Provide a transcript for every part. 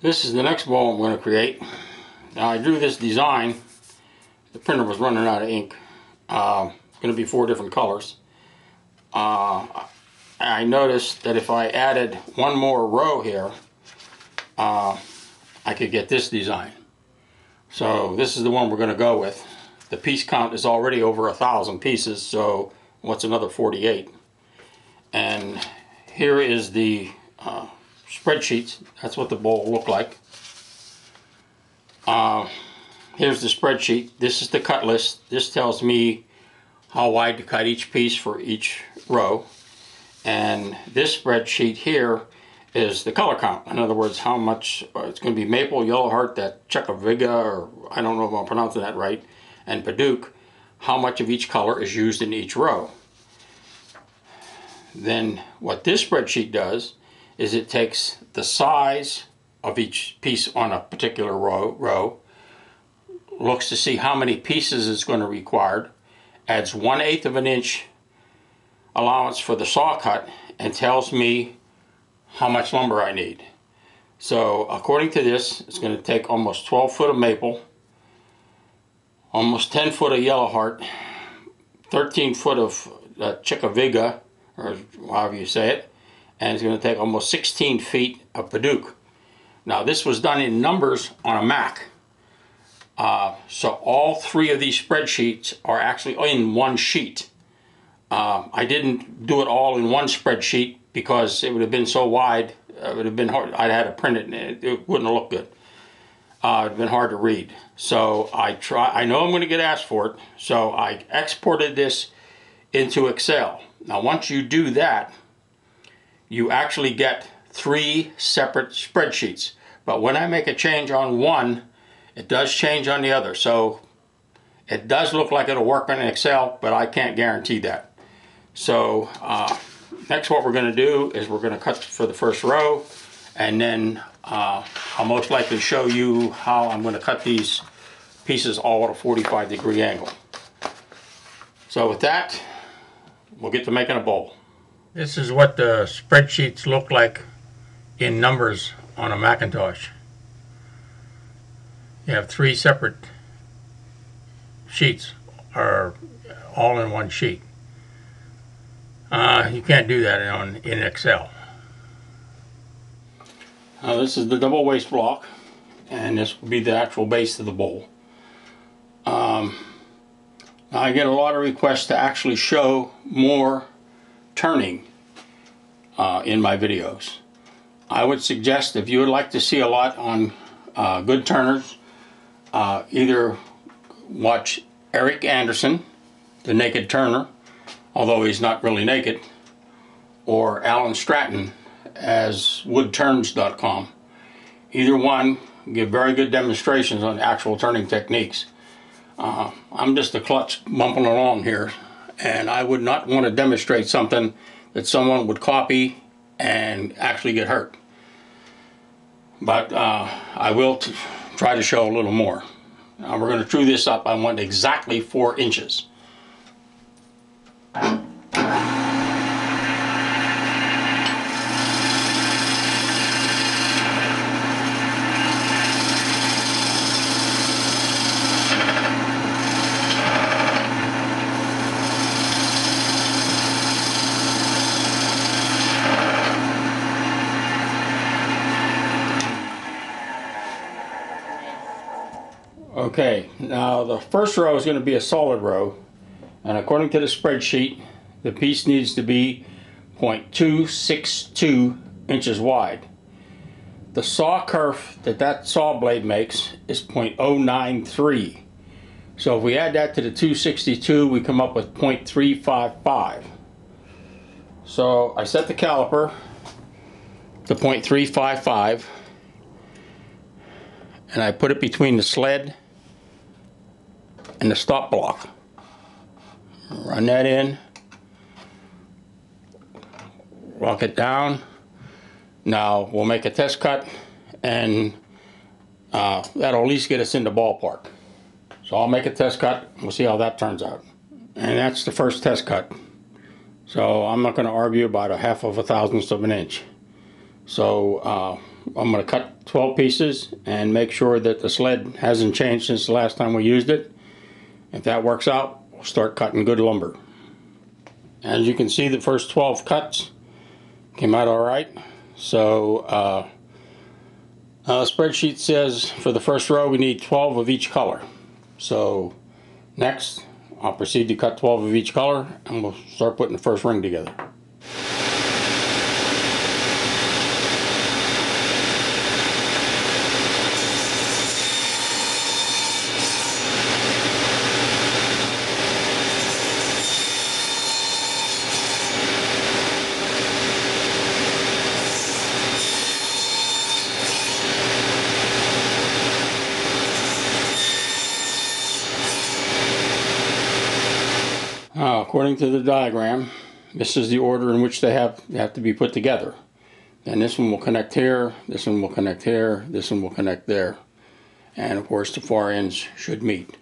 This is the next ball I'm going to create. Now I drew this design. The printer was running out of ink. It's going to be 4 different colors. I noticed that if I added one more row here, I could get this design. So this is the one we're going to go with. The piece count is already over 1,000 pieces, so what's another 48? And here is the spreadsheets. That's what the bowl will look like. Here's the spreadsheet. This is the cut list. This tells me how wide to cut each piece for each row. And this spreadsheet here is the color count. In other words, how much it's going to be maple, yellowheart, that Chakte Viga, or I don't know if I'm pronouncing that right, and Padauk, how much of each color is used in each row. Then what this spreadsheet does is it takes the size of each piece on a particular row, looks to see how many pieces it's going to require, adds 1/8 of an inch allowance for the saw cut, and tells me how much lumber I need. So according to this, it's going to take almost 12 foot of maple, almost 10 foot of yellowheart, 13 foot of Chakte Viga, or however you say it, and it's going to take almost 16 feet of Padauk. Now this was done in numbers on a Mac. So all 3 of these spreadsheets are actually in one sheet. I didn't do it all in one spreadsheet because it would have been so wide, it would have been hard. I'd had to print it and it wouldn't have looked good. It would have been hard to read. So I know I'm going to get asked for it, so I exported this into Excel. Now once you do that, you actually get 3 separate spreadsheets. But when I make a change on one, it does change on the other. So it does look like it'll work on Excel, but I can't guarantee that. So next what we're going to do is we're going to cut for the first row, and then I'll most likely show you how I'm going to cut these pieces all at a 45-degree angle. So with that, we'll get to making a bowl. This is what the spreadsheets look like in numbers on a Macintosh. You have 3 separate sheets, are all in one sheet. You can't do that in Excel. Now this is the double waste block, and this will be the actual base of the bowl. Now I get a lot of requests to actually show more turning in my videos. I would suggest, if you would like to see a lot on good turners, either watch Eric Anderson, the Naked Turner, although he's not really naked, or Alan Stratton as woodturns.com. Either one give very good demonstrations on actual turning techniques. I'm just a klutz bumping along here, and I would not want to demonstrate something that someone would copy and actually get hurt. But I will try to show a little more. Now we're going to true this up. I want exactly 4 inches. Okay, now the first row is going to be a solid row, and according to the spreadsheet, the piece needs to be 0.262 inches wide. The saw curve that saw blade makes is 0.093. So if we add that to the 262, we come up with 0.355. So I set the caliper to 0.355, and I put it between the sled and the stop block. Run that in, lock it down. Now we'll make a test cut, and that'll at least get us in the ballpark. So I'll make a test cut, we'll see how that turns out. And that's the first test cut. So I'm not going to argue about a 1/2 of a thousandth of an inch. So I'm going to cut 12 pieces and make sure that the sled hasn't changed since the last time we used it. If that works out, we'll start cutting good lumber. As you can see, the first 12 cuts came out alright. So the spreadsheet says for the first row we need 12 of each color. So next I'll proceed to cut 12 of each color and we'll start putting the first ring together. According to the diagram, this is the order in which they have to be put together. And this one will connect here, this one will connect here, this one will connect there. And of course the far ends should meet.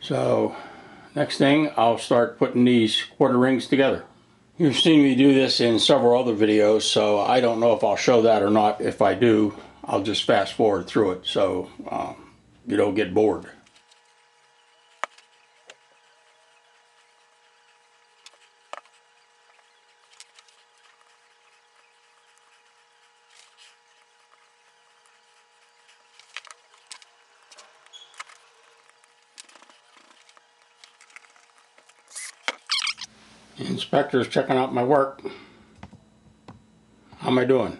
So next thing, I'll start putting these quarter rings together. You've seen me do this in several other videos, so I don't know if I'll show that or not. If I do, I'll just fast forward through it so you don't get bored. Inspector's checking out my work. How am I doing?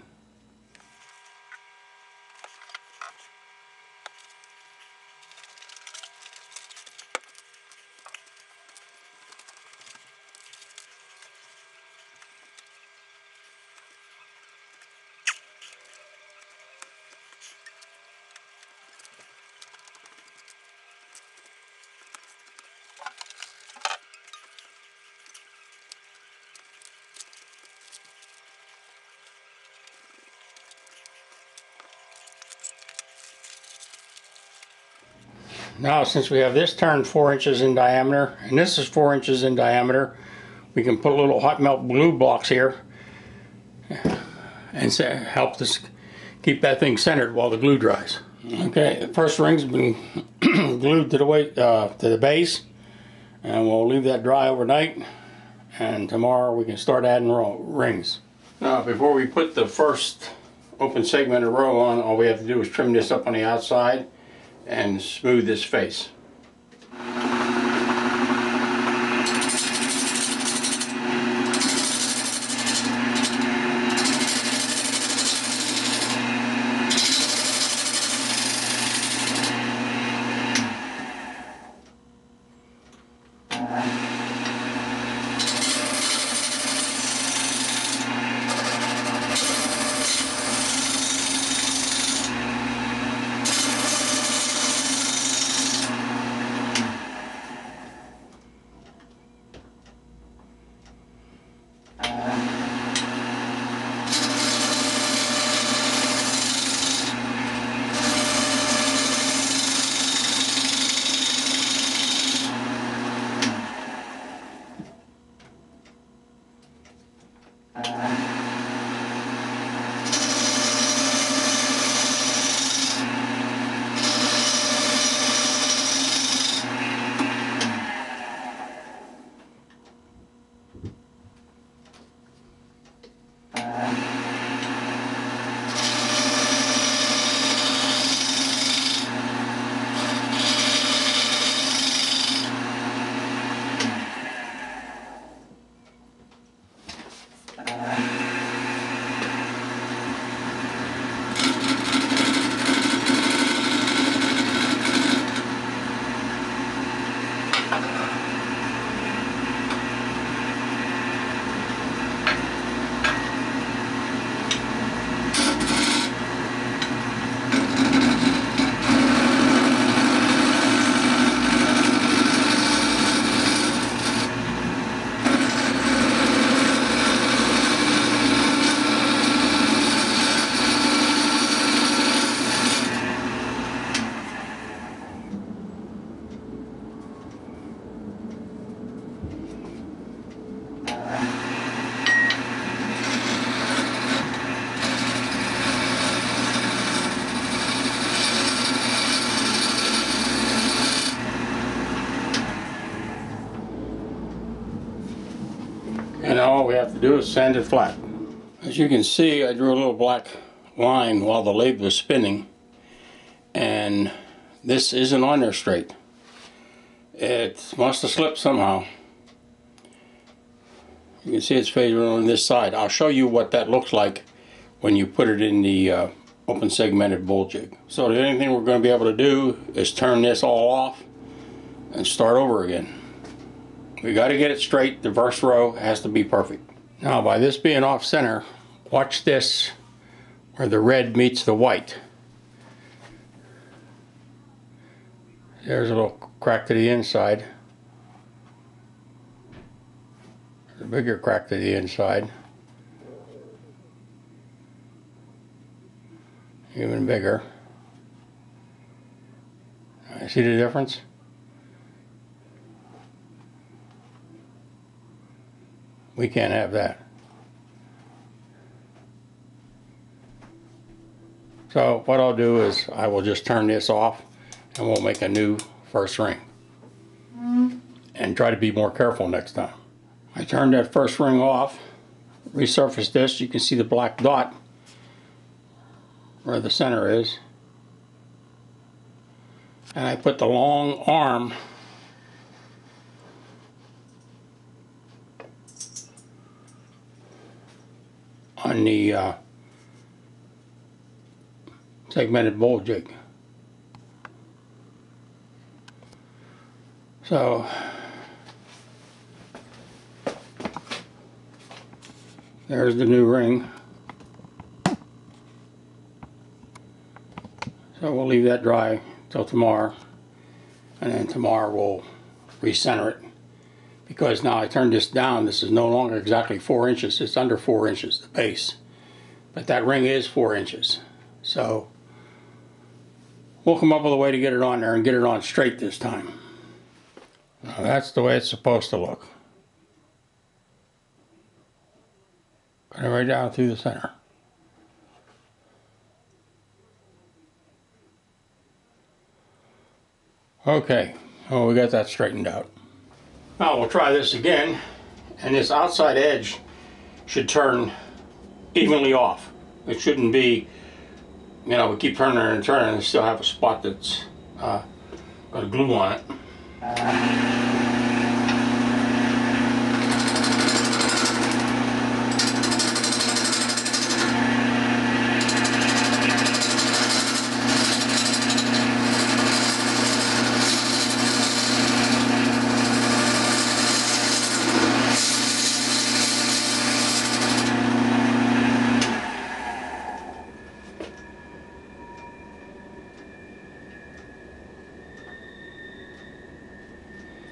Now, since we have this turned 4 inches in diameter, and this is 4 inches in diameter, we can put little hot melt glue blocks here and help us keep that thing centered while the glue dries. Okay, the first ring's been glued to the base, and we'll leave that dry overnight, and tomorrow we can start adding rings. Now, before we put the first open segmented row on, all we have to do is trim this up on the outside and smooth this face. And all we have to do is sand it flat. As you can see, I drew a little black line while the lathe was spinning, and this isn't on there straight. It must have slipped somehow. You can see it's faded on this side. I'll show you what that looks like when you put it in the open segmented bowl jig. So the only thing we're going to be able to do is turn this all off and start over again. We got to get it straight. The first row has to be perfect. Now, by this being off center, watch this where the red meets the white. There's a little crack to the inside. A bigger crack to the inside. Even bigger. See the difference? We can't have that. So what I'll do is I will just turn this off and we'll make a new first ring. And try to be more careful next time. I turned that first ring off, resurfaced this. You can see the black dot where the center is. And I put the long arm on the segmented bowl jig. So there's the new ring. So we'll leave that dry till tomorrow, and then tomorrow we'll recenter it, because now I turned this down. This is no longer exactly 4 inches. It's under 4 inches, the base, but that ring is 4 inches. So we'll come up with a way to get it on there and get it on straight this time. Now that's the way it's supposed to look. Cut it right down through the center. Okay, well, we got that straightened out. Now we'll try this again, and this outside edge should turn evenly off. It shouldn't be, you know, we keep turning and turning and still have a spot that's got a glue on it.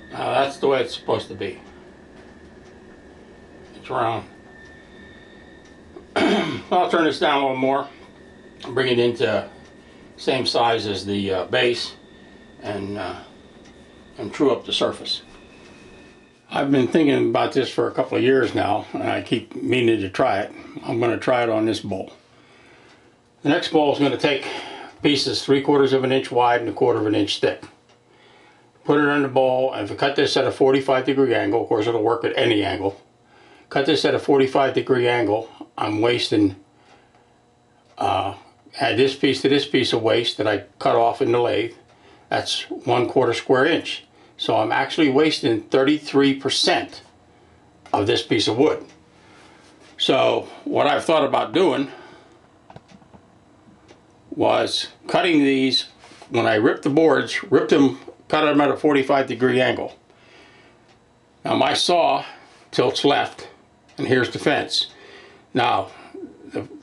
Now that's the way it's supposed to be. It's round. I'll turn this down a little more, bring it into same size as the base, and true up the surface. I've been thinking about this for a couple of years now, and I keep meaning to try it. I'm going to try it on this bowl. The next bowl is going to take pieces 3/4 of an inch wide and 1/4 of an inch thick. Put it on the bowl, and if you cut this at a 45-degree angle, of course it'll work at any angle. Cut this at a 45-degree angle. I'm wasting, add this piece to this piece of waste that I cut off in the lathe. That's 1/4 square inch. So I'm actually wasting 33% of this piece of wood. So what I've thought about doing was cutting these, when I ripped the boards, cut them at a 45-degree angle. Now my saw tilts left, and here's the fence. Now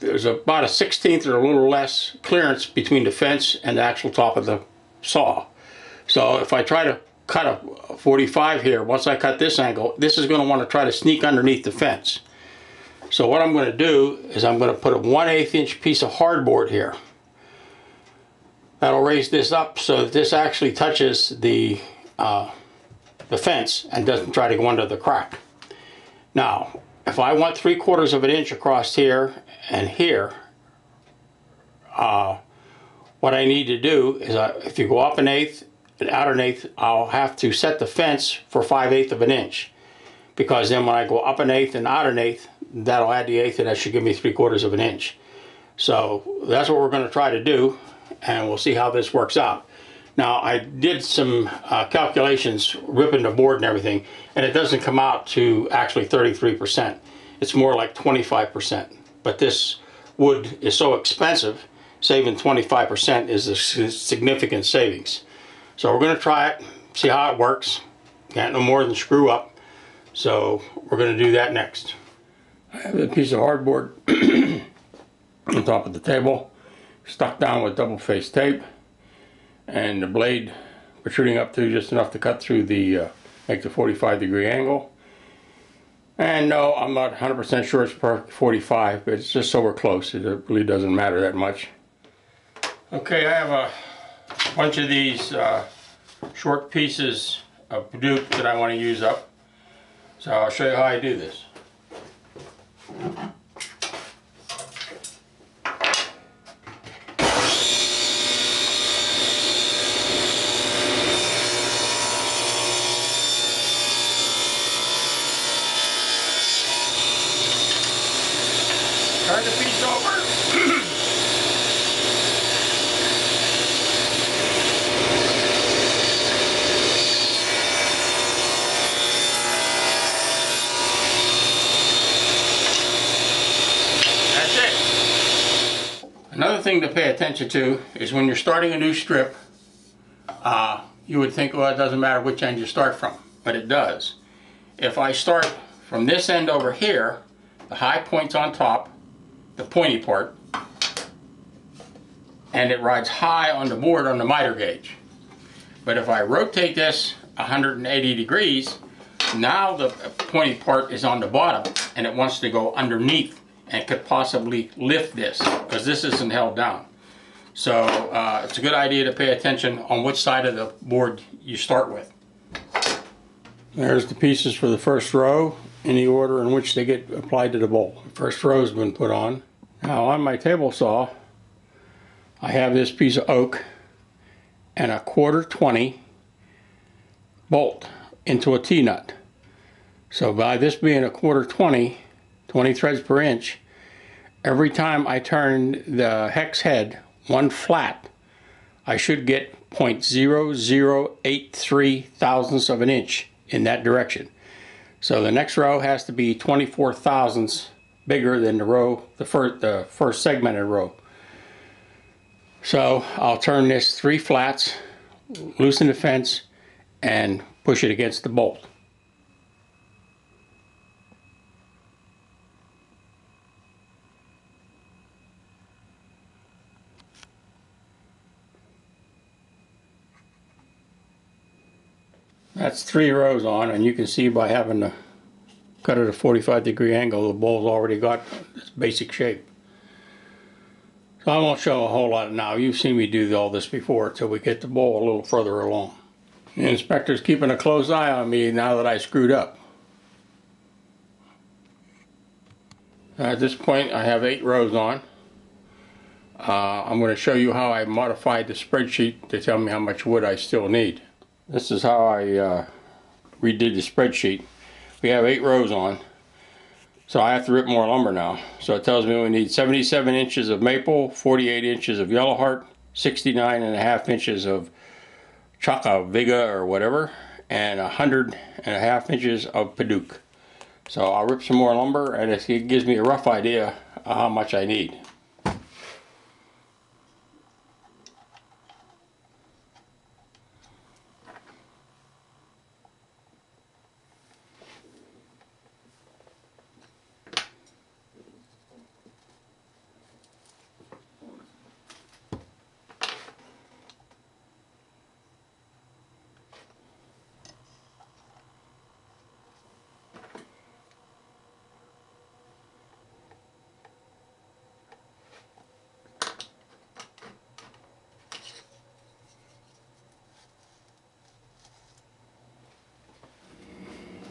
there's about a 1/16 or a little less clearance between the fence and the actual top of the saw. So if I try to cut a 45 here, once I cut this angle, this is going to want to try to sneak underneath the fence. So what I'm going to do is I'm going to put a 1/8 inch piece of hardboard here. That'll raise this up so that this actually touches the fence and doesn't try to go under the crack. Now, if I want 3/4 of an inch across here and here, what I need to do is, if you go up 1/8 and out 1/8, I'll have to set the fence for 5/8 of an inch. because then when I go up an eighth and out an eighth, that'll add the eighth, and that should give me 3/4 of an inch. So that's what we're going to try to do, and we'll see how this works out. Now, I did some calculations, ripping the board and everything, and it doesn't come out to actually 33%. It's more like 25%. But this wood is so expensive, saving 25% is a significant savings. So we're going to try it, see how it works. Can't no more than screw up. So we're going to do that next. I have a piece of hardboard on top of the table, stuck down with double-faced tape, and the blade protruding up to just enough to cut through the, make the 45-degree angle. And no, I'm not 100% sure it's perfect 45, but it's just so we're close. It really doesn't matter that much. Okay, I have a bunch of these short pieces of Padauk that I want to use up. So I'll show you how I do this. Turn the piece over. That's it. Another thing to pay attention to is when you're starting a new strip, you would think, well, it doesn't matter which end you start from, but it does. If I start from this end over here, the high point's on top, the pointy part, and it rides high on the board on the miter gauge. But if I rotate this 180 degrees, now the pointy part is on the bottom and it wants to go underneath and could possibly lift this because this isn't held down. So it's a good idea to pay attention on which side of the board you start with. There's the pieces for the first row in the order in which they get applied to the bowl. The first row's been put on. Now on my table saw, I have this piece of oak and a 1/4-20 bolt into a T-nut. So by this being a 1/4-20, 20 threads per inch, every time I turn the hex head one flat, I should get 0.0083 thousandths of an inch in that direction. So the next row has to be 24 thousandths bigger than the row, the first segmented row. So I'll turn this 3 flats, loosen the fence, and push it against the bolt. That's 3 rows on, and you can see by having to cut at a 45-degree angle, the bowl's already got its basic shape. So I won't show a whole lot now. You've seen me do all this before until we get the bowl a little further along. The inspector's keeping a close eye on me now that I screwed up. At this point I have 8 rows on. I'm going to show you how I modified the spreadsheet to tell me how much wood I still need. This is how I redid the spreadsheet. We have 8 rows on, so I have to rip more lumber now. So it tells me we need 77 inches of maple, 48 inches of yellowheart, 69.5 inches of Chakte Viga or whatever, and 100.5 inches of Padauk. So I'll rip some more lumber, and it gives me a rough idea of how much I need.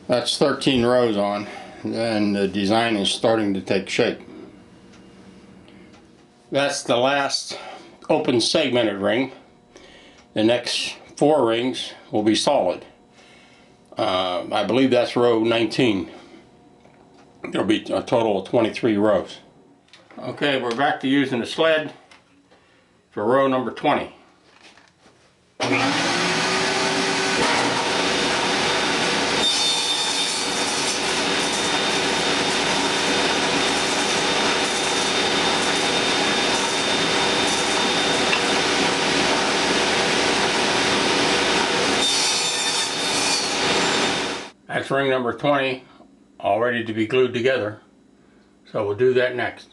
That's 13 rows on, and the design is starting to take shape. That's the last open segmented ring. The next 4 rings will be solid. I believe that's row 19. There'll be a total of 23 rows. Okay, we're back to using the sled for row number 20. That's ring number 20, all ready to be glued together. So we'll do that next.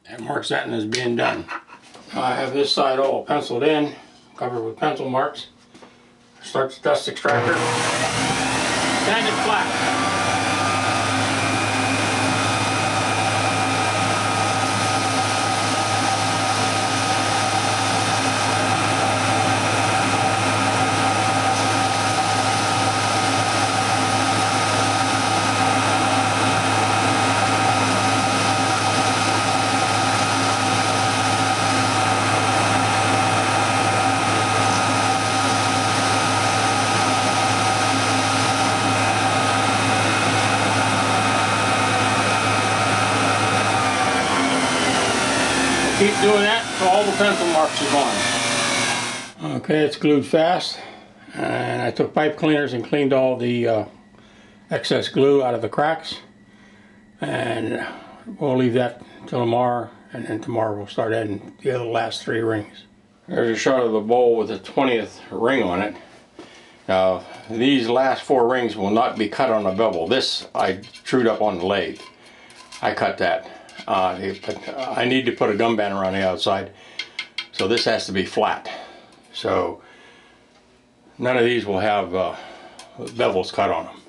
That marks that as being done. Now I have this side all penciled in, covered with pencil marks. Start the dust extractor. Stand it flat. Keep doing that until all the pencil marks are gone. Okay, it's glued fast, and I took pipe cleaners and cleaned all the excess glue out of the cracks, and we'll leave that till tomorrow, and then tomorrow we'll start adding the other last 3 rings. There's a shot of the bowl with the 20th ring on it. Now these last 4 rings will not be cut on a bevel. This I trued up on the lathe. I cut that. I need to put a gum band around the outside, so this has to be flat. So none of these will have bevels cut on them.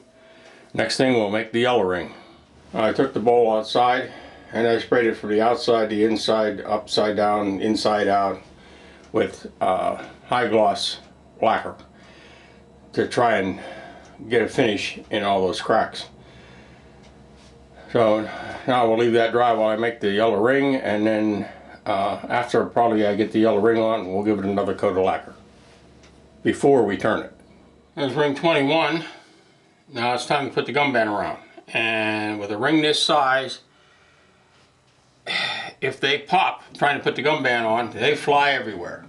Next thing, we'll make the yellow ring. I took the bowl outside and I sprayed it from the outside, the inside, upside down, inside out with high gloss lacquer to try and get a finish in all those cracks. So now we'll leave that dry while I make the yellow ring, and then after probably I get the yellow ring on, we'll give it another coat of lacquer before we turn it. There's ring 21. Now it's time to put the gum band around. And with a ring this size, if they pop trying to put the gum band on, they fly everywhere.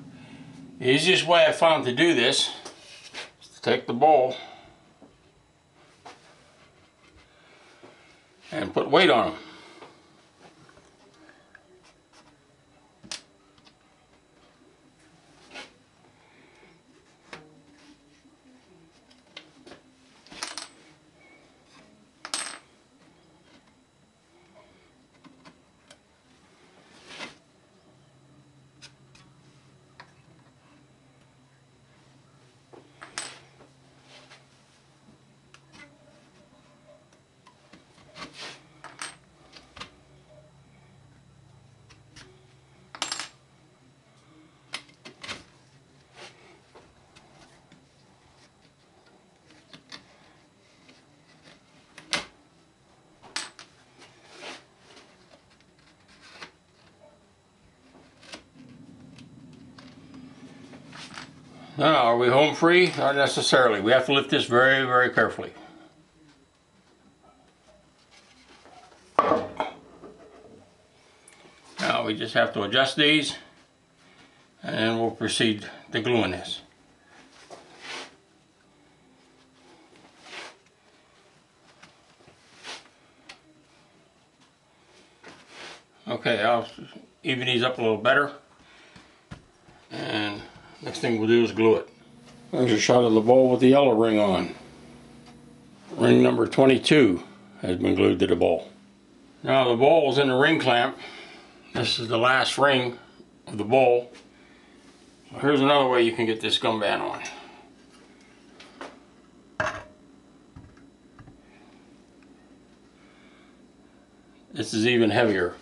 The easiest way I found to do this is to take the bowl and put weight on them. Now, are we home free? Not necessarily. We have to lift this very, very carefully. Now we just have to adjust these, and then we'll proceed to gluing this. Okay, I'll even these up a little better. And next thing we'll do is glue it. There's a shot of the bowl with the yellow ring on. Ring number 22 has been glued to the bowl. Now the bowl is in the ring clamp. This is the last ring of the bowl. Here's another way you can get this gum band on. This is even heavier.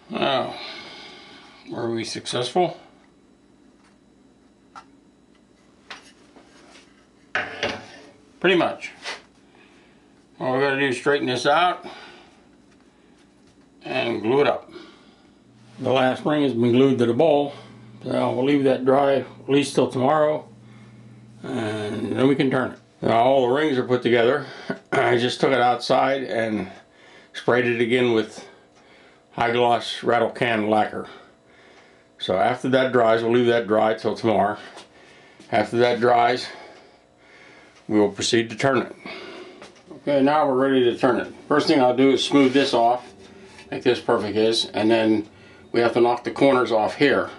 Now, were we successful? Pretty much. All we gotta do is straighten this out and glue it up. The last ring has been glued to the bowl, so we'll leave that dry at least till tomorrow, and then we can turn it. Now all the rings are put together. I just took it outside and sprayed it again with high gloss rattle can lacquer. So after that dries, we'll leave that dry till tomorrow. After that dries, we will proceed to turn it. Okay, now we're ready to turn it. First thing I'll do is smooth this off, like this perfect is, and then we have to knock the corners off here.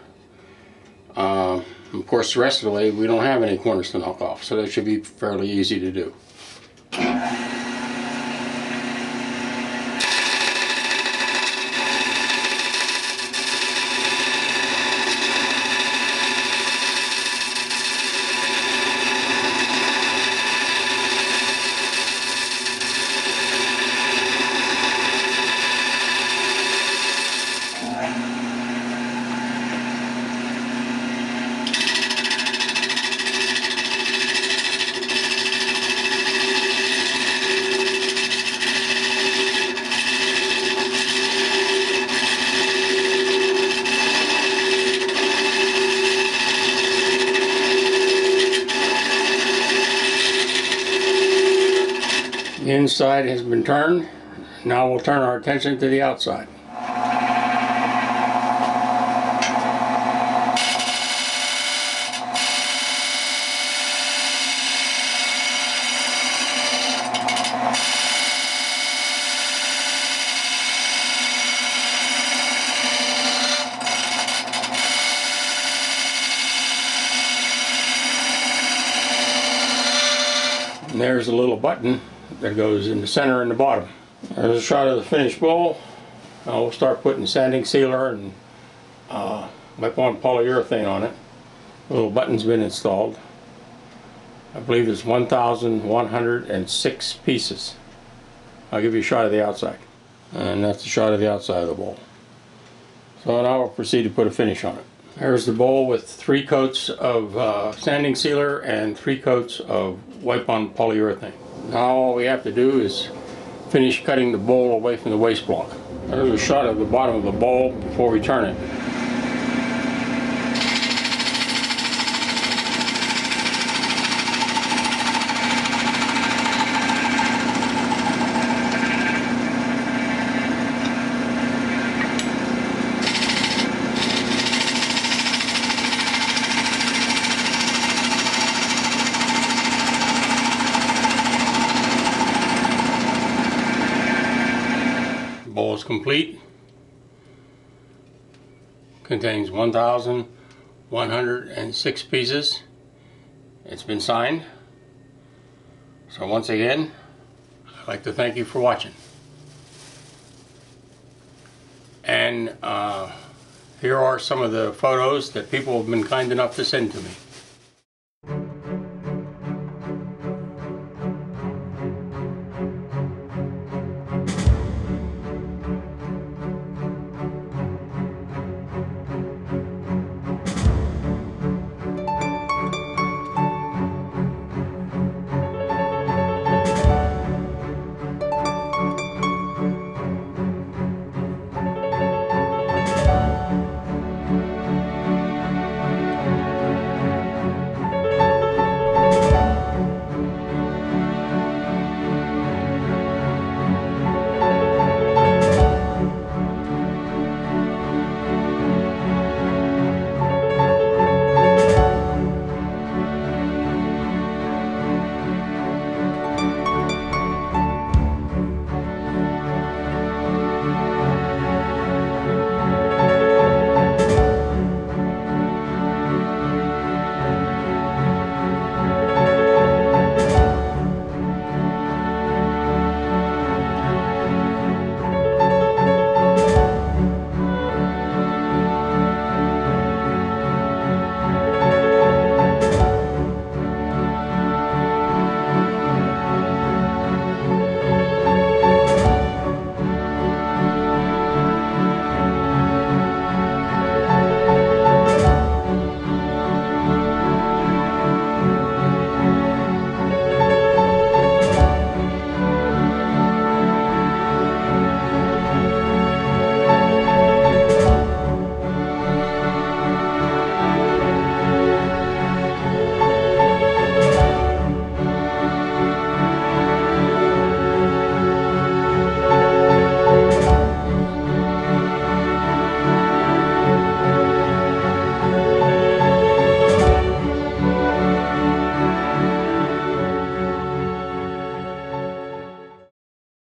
Of course, the rest of the way we don't have any corners to knock off, so that should be fairly easy to do. The inside has been turned. Now we'll turn our attention to the outside. And there's a little button that goes in the center and the bottom. There's a shot of the finished bowl. We'll start putting sanding sealer and wipe-on polyurethane on it. The little button's been installed. I believe it's 1,106 pieces. I'll give you a shot of the outside. And that's a shot of the outside of the bowl. So now we'll proceed to put a finish on it. There's the bowl with 3 coats of sanding sealer and 3 coats of wipe-on polyurethane. Now all we have to do is finish cutting the bowl away from the waste block. There's a shot of the bottom of the bowl before we turn it. Bowl is complete. Contains 1,106 pieces. It's been signed. So once again, I'd like to thank you for watching. And Here are some of the photos that people have been kind enough to send to me.